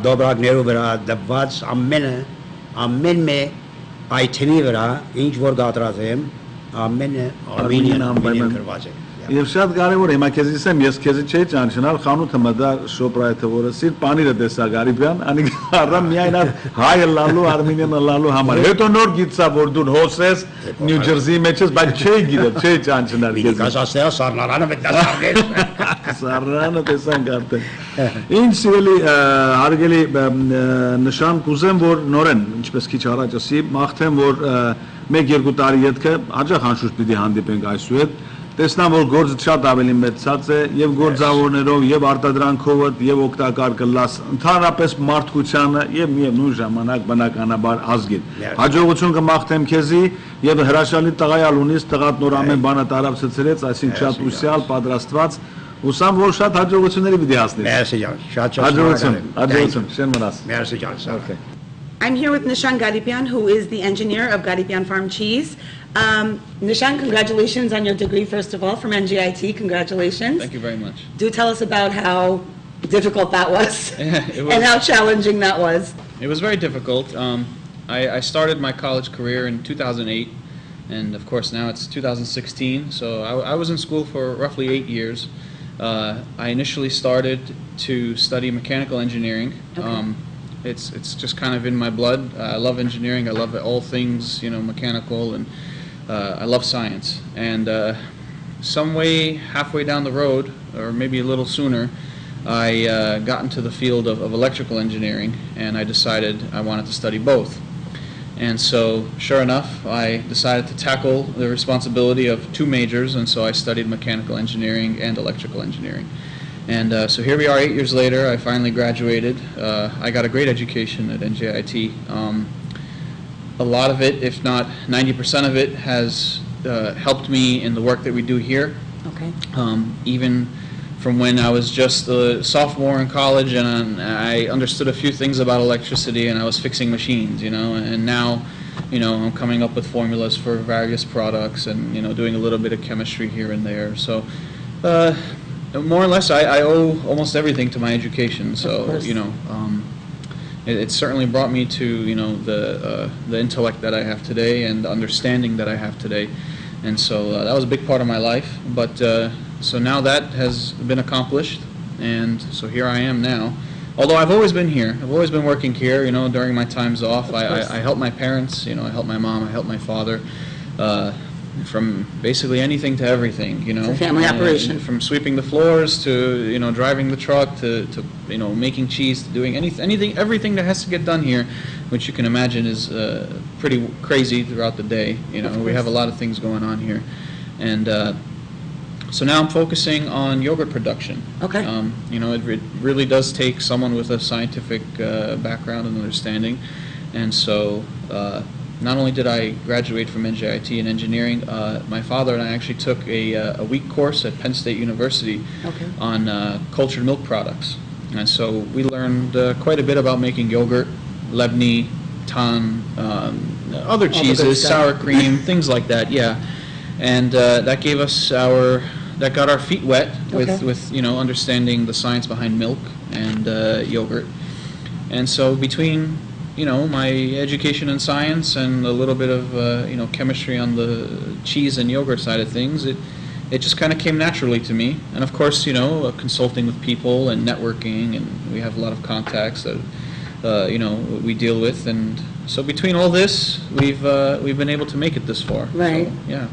Դոբրակներու վրա դված ամեն մե այթեմի վրա ինչ որ գատրած եմ ամենը Armenian գրված է։ Եվ շատ կարևոր է, հիմա քեզ ասեմ, ես քեզ չէի ճանաչնալ, խանութը մտա շոպրայթը, որը սիր պանիրը տեսա Ղարիբյան, անի առա միայն հայ լալու, արմենիան լալու համար։ Հետո նոր գիտsa որ դու հոսես Նյու Ջերսիի մեջ ես, բայց չէի գիտել, չէի ճանաչնալ քեզ։ Կասասեա սառնարանը մտածարներ։ Սառնարանը տեսանք արդեն։ Ինչ սիրելի հարգելի նշան կուզեմ, որ նորեն, ինչպես քիչ առաջ ասի, մաղթեմ, որ 1-2 տարի յետքը հաջող անշուշտ պիտի հանդիպենք այսուհետ, տեսնամ, որ գործը շատ ավելի մեծացած է եւ գործավորներով եւ արտադրանքով եւ օգտակար կլաս ընդհանրապես մարդկությանը եւ միևնույն ժամանակ բնականաբար ազգին։ Հաջողություն կմաղթեմ քեզի եւ հրաշալի տղայալ ունիս, տղատ նոր ամեն բանը տարածեցրեց, այսինքն շատ ուսյալ պատրաստված, ուսամ որ շատ հաջողությունների պիտի հասնես։ Merci ջան, շատ հաջողություն, շեն մնաս։ Merci ջան, okay. I'm here with Nishan Gharibian, who is the engineer of Gharibian Farm cheese. Nishan, congratulations on your degree, first of all, from NGIT. Congratulations. Thank you very much. Do tell us about how difficult that was, It was and how challenging that was. It was very difficult. I started my college career in 2008, and of course now it's 2016, so I was in school for roughly 8 years. I initially started to study mechanical engineering. Okay. It's just kind of in my blood. I love engineering. I love all things, mechanical, and I love science. And some way halfway down the road, or maybe a little sooner, I got into the field of electrical engineering, and I decided I wanted to study both. And so, sure enough, I decided to tackle the responsibility of 2 majors, and so I studied mechanical engineering and electrical engineering. And so here we are 8 years later. I finally graduated. I got a great education at NJIT. A lot of it, if not 90% of it, has helped me in the work that we do here. Okay. Even from when I was just a sophomore in college, and I understood a few things about electricity, and I was fixing machines, and now, I'm coming up with formulas for various products, and doing a little bit of chemistry here and there. So. More or less, I owe almost everything to my education. So it certainly brought me to the intellect that I have today and the understanding that I have today, and so that was a big part of my life. But so now that has been accomplished, and so here I am now. Although I've always been here, I've always been working here. During my times off, I help my parents. I help my mom, I help my father. From basically anything to everything, It's a family operation. From sweeping the floors to driving the truck to making cheese, to doing everything that has to get done here, which you can imagine is pretty crazy throughout the day. We have a lot of things going on here, and so now I'm focusing on yogurt production. Okay. It really does take someone with a scientific background and understanding, and so. Not only did I graduate from NJIT in engineering, my father and I actually took a week course at Penn State University on cultured milk products. And so we learned quite a bit about making yogurt, lebni, tan, other cheeses, sour cream, things like that, yeah. And that gave us that got our feet wet with understanding the science behind milk and yogurt. And so between my education in science and a little bit of chemistry on the cheese and yogurt side of things, it just kind of came naturally to me. And of course, consulting with people and networking, and we have a lot of contacts that we deal with, and so between all this, we've been able to make it this far. Right. So, yeah.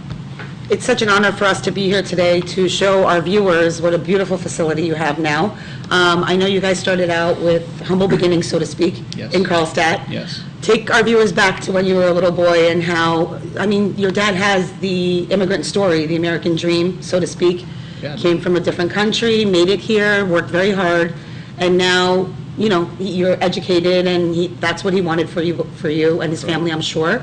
It's such an honor for us to be here today to show our viewers what a beautiful facility you have now. I know you guys started out with humble beginnings, so to speak, in Karlstad. Yes. Take our viewers back to when you were a little boy and how, your dad has the immigrant story, the American dream, so to speak. Yeah. Came from a different country, made it here, worked very hard, and now, you're educated, and that's what he wanted for you and his family, I'm sure,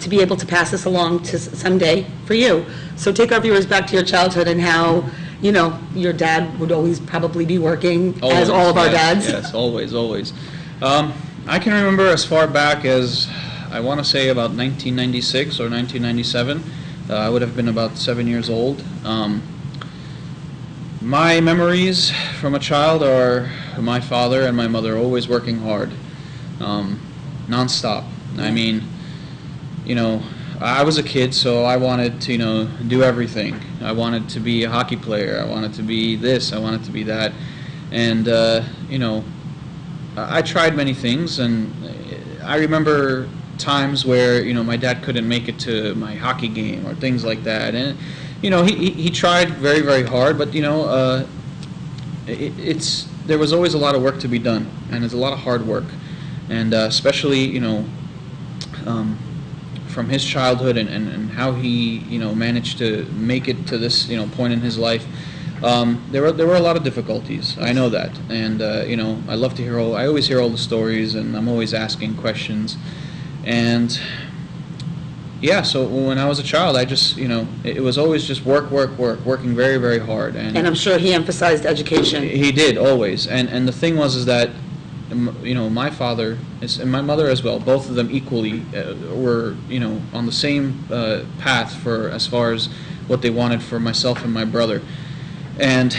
to be able to pass this along to someday for you. So take our viewers back to your childhood and how, your dad would always probably be working, as all of our dads. Yes, always. I can remember as far back as, I want to say about 1996 or 1997. I would have been about 7 years old. My memories from a child are my father and my mother always working hard, non-stop. I mean, I was a kid, so I wanted to, do everything. I wanted to be a hockey player. I wanted to be this. I wanted to be that. And, I tried many things, and I remember times where, my dad couldn't make it to my hockey game or things like that. And, he tried very, very hard, but, there was always a lot of work to be done, and it's a lot of hard work. And especially, from his childhood and how he managed to make it to this point in his life, there were a lot of difficulties. I know that, and I love to hear I always hear all the stories, and I'm always asking questions. And yeah, so when I was a child, I just it was always just working very, very hard. And I'm sure he emphasized education. He did always, and the thing was that my father and my mother as well, both of them equally were on the same path for as far as what they wanted for myself and my brother, and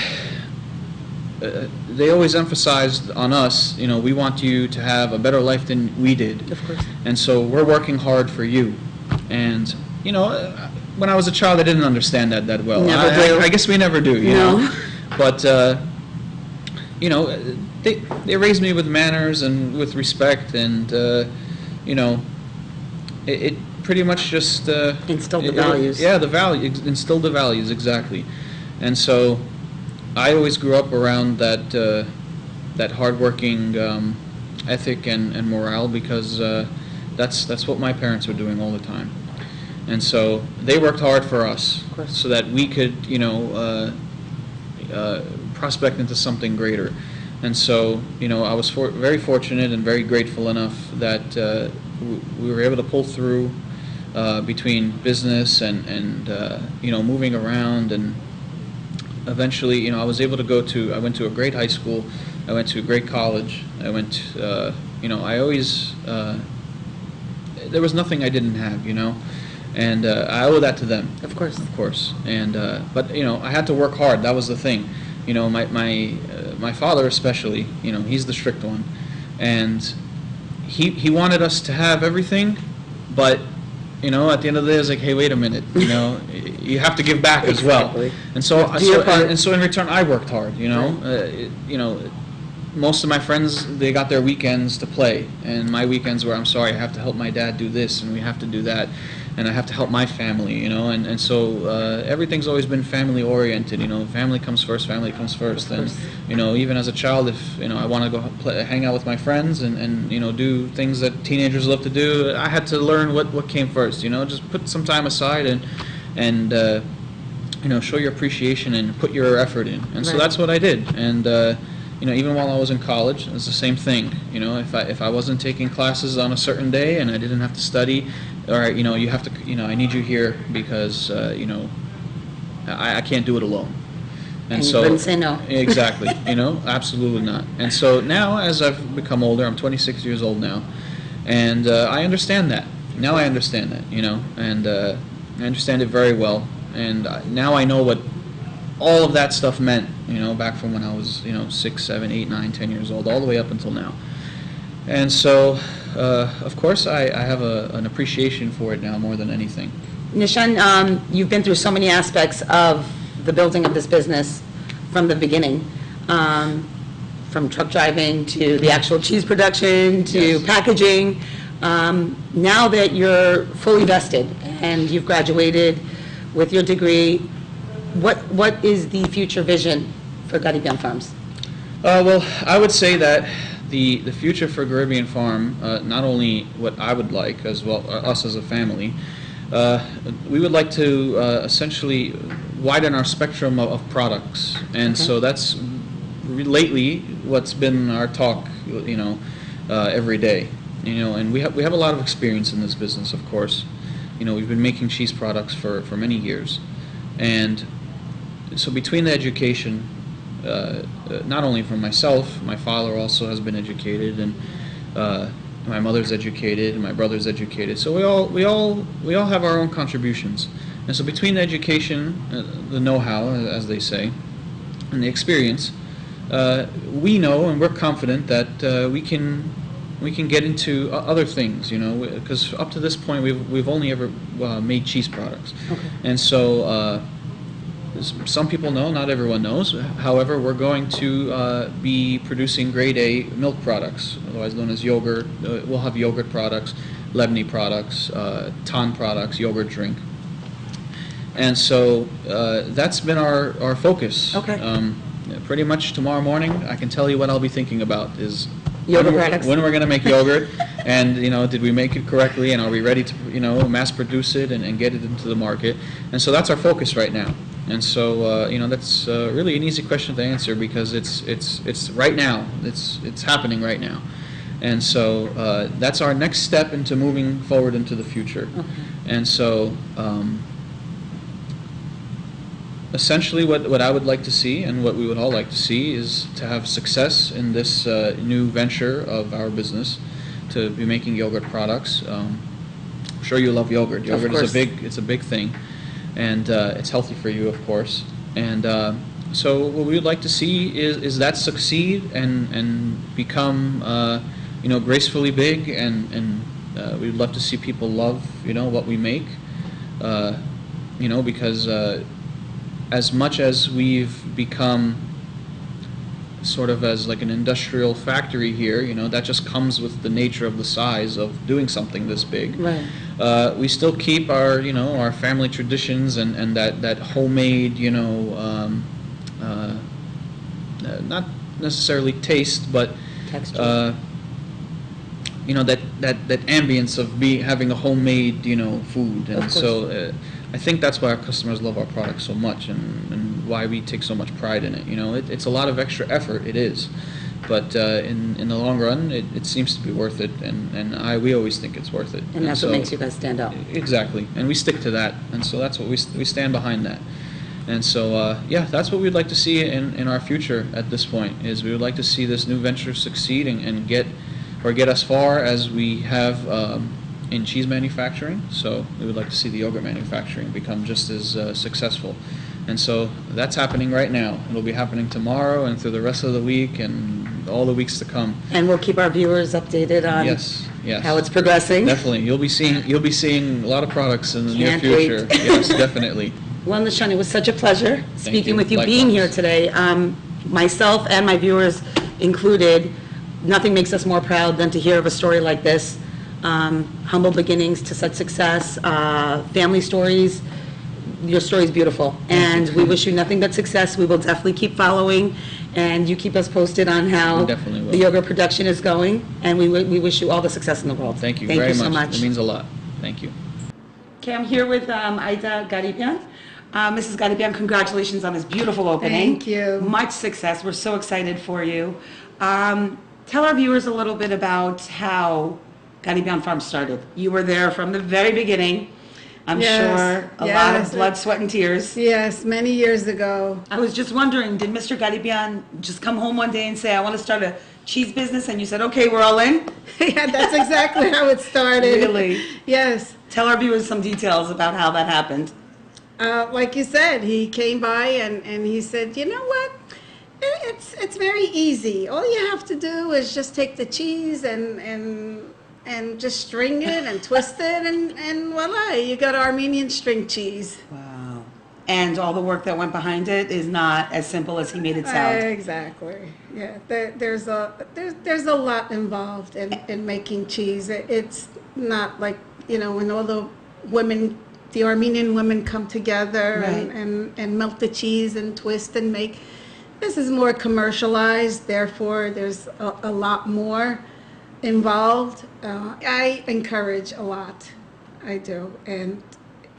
they always emphasized on us, we want you to have a better life than we did. Of course. And so we're working hard for you. And when I was a child, I didn't understand that well. Never do. I guess we never do, know. But they raised me with manners and with respect, and it pretty much just instilled the values. Instilled the values, exactly. And so I always grew up around that hardworking ethic and morale, because that's what my parents were doing all the time. And so they worked hard for us so that we could prospect into something greater. And so, I was very fortunate and very grateful enough that we were able to pull through between business and moving around, and eventually, I was able to I went to a great high school, I went to a great college, I went, I always, there was nothing I didn't have, and I owe that to them. Of course. Of course. And, but, I had to work hard, that was the thing. My father especially, he's the strict one, and he wanted us to have everything, but at the end of the day, it's like, hey, wait a minute, you have to give back as well. And so in return, I worked hard. Most of my friends, they got their weekends to play, and my weekends were, I'm sorry, I have to help my dad do this, and we have to do that, and I have to help my family, and so everything's always been family oriented. Family comes first, and even as a child, if I want to go hang out with my friends and do things that teenagers love to do, I had to learn what came first. Just put some time aside and show your appreciation and put your effort in, and so that's what I did. And even while I was in college, it's the same thing. If I wasn't taking classes on a certain day and I didn't have to study, all right, you have to, I need you here because, I can't do it alone. And so, you wouldn't say no. Exactly, absolutely not. And so now, as I've become older, I'm 26 years old now, and I understand that. Now I understand that, and I understand it very well. And now I know what all of that stuff meant, back from when I was, 6, 7, 8, 9, 10 years old, all the way up until now. And so, of course, I have an appreciation for it now more than anything. Nishan, you've been through so many aspects of the building of this business from the beginning, from truck driving to the actual cheese production to packaging. Now that you're fully vested and you've graduated with your degree, what is the future vision for Gharibian Farms? Well, I would say that the future for Gharibian Farm, not only what I would like as well, us as a family, we would like to essentially widen our spectrum of products, and so that's lately what's been our talk, every day, and we have a lot of experience in this business, of course. We've been making cheese products for many years, and so between the education, not only for myself, my father also has been educated, and my mother's educated, and my brother's educated. So we all have our own contributions, and so between the education, the know-how, as they say, and the experience, we know and we're confident that we can we can get into other things, you know, because up to this point we've only ever made cheese products, and so some people know, not everyone knows. However, we're going to be producing grade A milk products, otherwise known as yogurt. We'll have yogurt products, Lebni products, Tan products, yogurt drink, and so that's been our focus. Pretty much tomorrow morning, I can tell you what I'll be thinking about is yogurt products. When we're going to make yogurt, and you know, did we make it correctly, and are we ready to, you know, mass produce it and get it into the market? And so that's our focus right now. And so you know, that's really an easy question to answer because it's right now. It's happening right now. And so that's our next step into moving forward into the future. And so essentially what I would like to see and what we would all like to see is to have success in this new venture of our business, to be making yogurt products. I'm sure you love yogurt. Yogurt is a big thing, and it's healthy for you, of course. And so what we would like to see is that succeed and become you know, gracefully big, and we'd love to see people love, you know, what we make, you know, because as much as we've become sort of as like an industrial factory here, you know, that just comes with the nature of the size of doing something this big. Right. We still keep our, you know, our family traditions and that homemade, you know, not necessarily taste, but texture. You know, that ambience of having a homemade, you know, food, and so I think that's why our customers love our product so much, and why we take so much pride in it. You know, it's a lot of extra effort, it is, but in the long run, it seems to be worth it, and we always think it's worth it. And that's what makes you guys stand out. Exactly, and we stick to that, and so that's what we stand behind that. And so, yeah, that's what we'd like to see in our future at this point, is we would like to see this new venture succeed and get as far as we have in cheese manufacturing. So we would like to see the yogurt manufacturing become just as successful. And so that's happening right now. It'll be happening tomorrow and through the rest of the week and all the weeks to come. And we'll keep our viewers updated on how it's progressing. Definitely. You'll be seeing a lot of products in the near future. Yes, definitely. Well, Nishan, it was such a pleasure speaking with you, being here today. Myself and my viewers included, nothing makes us more proud than to hear of a story like this. Humble beginnings to such success, family stories. Your story is beautiful, and we wish you nothing but success. We will definitely keep following, and you keep us posted on how the yogurt production is going, and we wish you all the success in the world. Thank you very much. So much. It means a lot. Thank you. Okay, I'm here with Ida Gharibian. Mrs. Gharibian, congratulations on this beautiful opening. Thank you. Much success. We're so excited for you. Tell our viewers a little bit about how Gharibian Farm started. You were there from the very beginning. I'm sure a lot of blood, sweat, and tears. Yes, many years ago. I was just wondering, did Mr. Gharibian just come home one day and say, I want to start a cheese business, and you said, okay, we're all in? Yeah, that's exactly how it started. Really? Yes. Tell our viewers some details about how that happened. Like you said, he came by and he said, you know what? It's very easy. All you have to do is just take the cheese and just string it and twist it, and voila, you got Armenian string cheese. Wow. And all the work that went behind it is not as simple as he made it sound. Exactly. Yeah, there's a lot involved in making cheese. It's not like, you know, when all the Armenian women come together and melt the cheese and twist and make. This is more commercialized, therefore there's a lot more involved. I encourage a lot, I do, and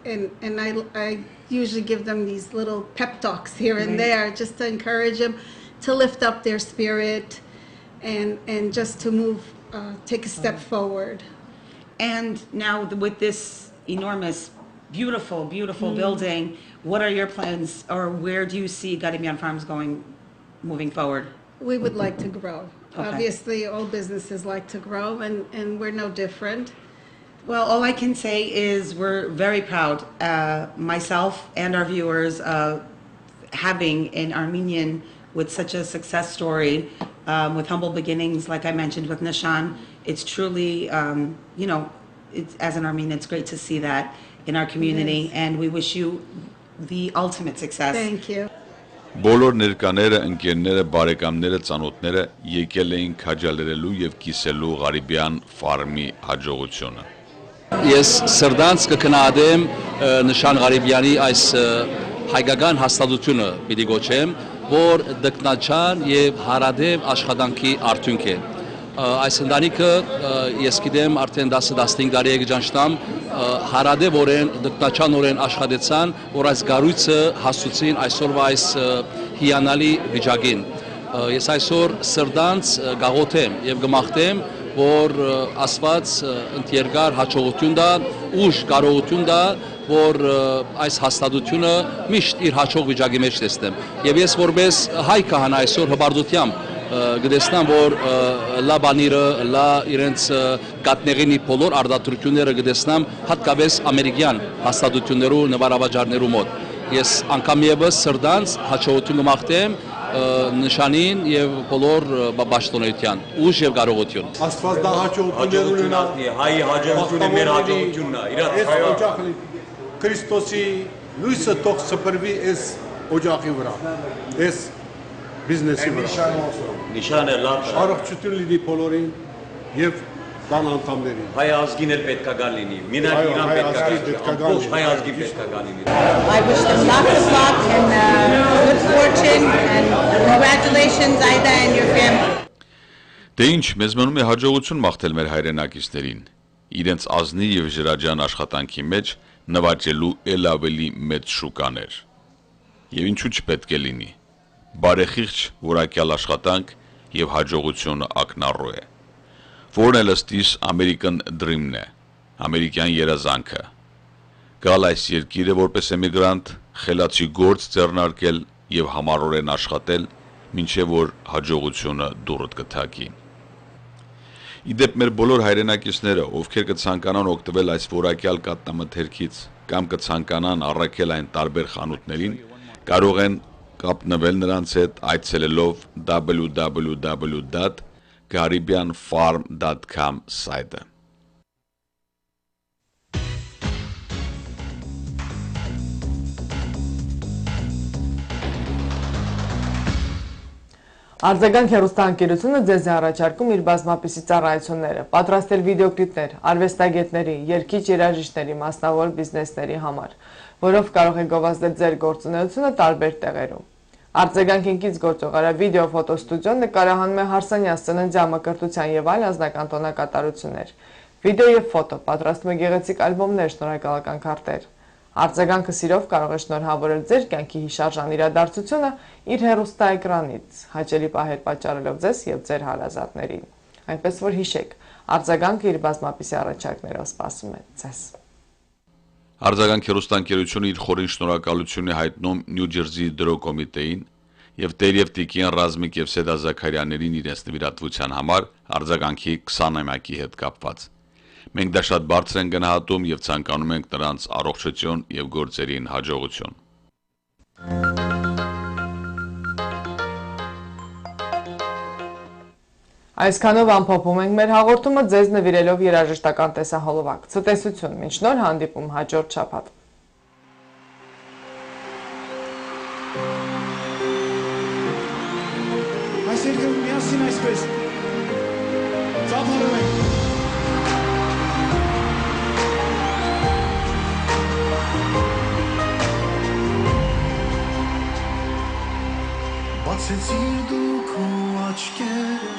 I usually give them these little pep talks here and there, just to encourage them to lift up their spirit and just to move, take a step forward. And now with this enormous, beautiful building, what are your plans, or where do you see Gharibian Farms going moving forward? We would like to grow. Okay. Obviously, all businesses like to grow, and we're no different. Well, all I can say is we're very proud, myself and our viewers, of having an Armenian with such a success story with humble beginnings, like I mentioned with Nishan. It's truly, as an Armenian, it's great to see that in our community, Yes. and we wish you the ultimate success. Thank you. Բոլոր ներկաները, ընկերները, բարեկամները, ծանոթները եկել էին քաջալերելու եւ կիսելու Gharibian Farm-ի հաջողությունը։ Ես սրտանց կքննադեմ նշան Ղարիբյանի այս հայկական հաստատությունը պիտի գոչեմ, որ դկնաչան եւ հարադեմ աշխատանքի արդյունք է։ Այս ընտանիքը ես գիտեմ արդեն 10-15 տարի է գճանշտամ հարադեվորեն դկնաչանորեն աշխատեցան, որ այս գառույցը հասցուցին այսօրվա այս հիանալի վիճակին։ Ես այսօր սրտանց գաղութեմ եւ գմախտեմ, որ Աստված ընտերգար հաջողություն դա, ուժ կարողություն դա, որ այս հաստատությունը միշտ իր հաջող վիճակի մեջ տեսնեմ։ Եվ ես որպես հայ քահանա այսօր հբարդությամբ գտեսնամ, որ լա բանիրը, լա իրենց կատնեղինի բոլոր արդարությունները գտեսնամ, հատկապես ամերիկյան հաստատություններու նվարավաճառներու մոտ։ Ես անգամ եւս սրտանց հաջողություն կմաղթեմ նշանին եւ բոլոր պաշտոնեության ուժ եւ կարողություն։ Աստված դա հաջողություն ունենա, հայ հաջողությունը մեր հաջողությունն է։ Իրաց օջախի Քրիստոսի լույսը թող սփռվի այս օջախի վրա։ Այս բիզնեսի վրա։ Նիշանը լավ։ Առողջություն լինի բոլորին եւ տան անդամներին։ Հայ ազգին էլ պետք է գալ լինի։ Մինակ իրան պետք է գալ։ Հայ ազգի պետք է գալ լինի։ I wish them lots of luck and good fortune and congratulations Aida and your family. Դե ինչ, մեզ մնում է հաջողություն մաղթել մեր հայրենակիցներին, իրենց ազնի եւ ժրաջան աշխատանքի մեջ նվաճելու ել ավելի մեծ շուկաներ։ Եվ ինչու չպետք է լինի։ Բարեխիղճ որակյալ աշխատանք եւ հաջողությունը ակնառու է։ Որն էլ ըստիս American Dream-ն է, ամերիկյան երազանքը։ Գալ այս երկիրը որպես էմիգրանտ, խելացի գործ ձեռնարկել եւ համառորեն աշխատել, մինչեւ որ հաջողությունը դուրդ կթակի։ Իդեպ մեր բոլոր հայրենակիցները, ովքեր կցանկանան օգտվել այս որակյալ կատնամթերքից կամ կցանկանան առաքել այն տարբեր խանութներին, կարող են կապնվել նրանց հետ այցելելով www.gharibianfarm.com սայթը։ Ardzagang հեռուստաընկերությունը ձեզ է առաջարկում իր բազմապիսի ծառայությունները, պատրաստել վիդեոկլիպներ, արվեստագետների, երգիչ երաժիշտների, մասնավոր բիզնեսների համար, որով կարող եք գովազդել ձեր գործունեությունը տարբեր տեղերում։ Ardzagang ինքից գործող վիդեո ֆոտոստուդիոն նկարահանում է հարսանյաց ծննդի համակրթության եւ այլ անձնական տոնակատարություններ։ Վիդեո եւ ֆոտո պատրաստում է գեղեցիկ ալբոմներ, շնորհակալական քարտեր։ Ardzagang-ը սիրով կարող է շնորհավորել ձեր կյանքի հիշարժան իրադարձությունը իր հեռուստաէկրանից, հաճելի պահեր պատճառելով ձեզ եւ ձեր հարազատներին։ Այնպես որ հիշեք, Ardzagang-ը իր բազմապիսի առաջարկներով սպասում է ձեզ։ Ardzagang հեռուստաընկերությունը իր խորին շնորհակալություն է հայտնում Նյու Ջերսի դրոկոմիտեին եւ Տեր եւ Տիկին Ռազմիկ եւ Սեդա Զաքարյաներին իրենց նվիրատվության համար Ardzagang-ի 20-ամյակի հետ կապված։ Մենք դա շատ բարձր ենք գնահատում եւ ցանկանում ենք նրանց առողջություն եւ գործերին հաջողություն։ Այսքանով ամփոփում ենք մեր հաղորդումը ձեզ նվիրելով երաժշտական տեսահոլովակ։ Ցտեսություն, մինչ նոր հանդիպում հաջորդ շաբաթ։ Այս երկրում միասին այսպես ծափարում ենք։ Բացեցիր դու քո աչքերը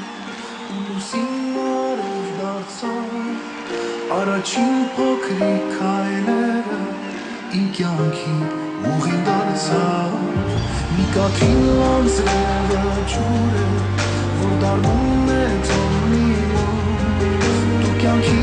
ու լուսին մարով դարձան առաջին փոքրիկ քայլերը իմ կյանքի ուղին դարձավ մի կաթին լանձրևը ջուրը որ դառնում է թողնիով դու կյանքի